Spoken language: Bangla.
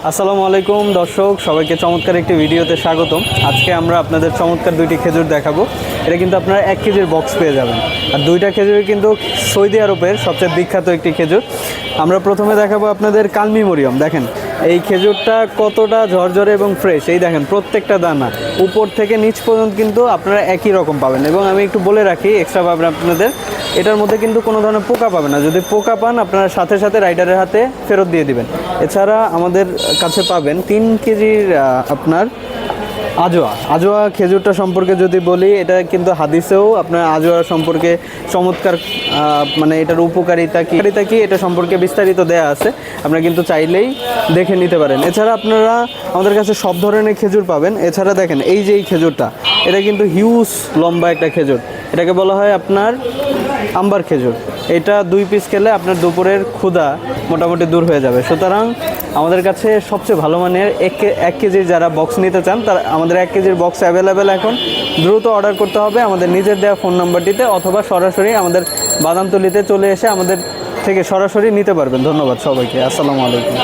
আসসালামু আলাইকুম দর্শক, সবাইকে চমৎকার একটি ভিডিওতে স্বাগতম। আজকে আমরা আপনাদের চমৎকার দুইটি খেজুর দেখাবো। এটা কিন্তু আপনারা 1 কেজির বক্স পেয়ে যাবেন। আর দুইটা খেজুরই কিন্তু সৌদি আরবের সবচেয়ে বিখ্যাত একটি খেজুর। আমরা প্রথমে দেখাবো আপনাদের কালমি মরিয়ম। দেখেন এই খেজুরটা কতটা ঝরঝরে এবং ফ্রেশ। এই দেখেন প্রত্যেকটা দানা উপর থেকে নিচ পর্যন্ত কিন্তু আপনারা একই রকম পাবেন। এবং আমি একটু বলে রাখি এক্সট্রা পাবেন আপনাদের, এটার মধ্যে কিন্তু কোনো ধরনের পোকা পাবেন না। যদি পোকা পান আপনারা সাথে সাথে রাইডারের হাতে ফেরত দিয়ে দিবেন। এছাড়া আমাদের কাছে পাবেন 3 কেজির আপনার আজোয়া খেজুরটা সম্পর্কে যদি বলি, এটা কিন্তু হাদিসেও আপনার আজোয়া সম্পর্কে চমৎকার মানে এটার উপকারিতা কি এটা সম্পর্কে বিস্তারিত দেয়া আছে। আপনারা কিন্তু চাইলেই দেখে নিতে পারেন। এছাড়া আপনারা আমাদের কাছে সব ধরনের খেজুর পাবেন। এছাড়া দেখেন এই যে এই খেজুরটা, এটা কিন্তু হিউজ লম্বা একটা খেজুর। এটাকে বলা হয় আপনার আম্বার খেজুর। এটা 2 পিস খেলে আপনার দুপুরের ক্ষুধা মোটামুটি দূর হয়ে যাবে। সুতরাং আমাদের কাছে সবচেয়ে ভালো মানের 1 কেজির যারা বক্স নিতে চান তারা আমাদের 1 কেজির বক্স অ্যাভেলেবেল। এখন দ্রুত অর্ডার করতে হবে আমাদের নিজের দেওয়া ফোন নাম্বারটিতে, অথবা সরাসরি আমাদের বাদামতলিতে চলে এসে আমাদের থেকে সরাসরি নিতে পারবেন। ধন্যবাদ সবাইকে। আসসালামু আলাইকুম।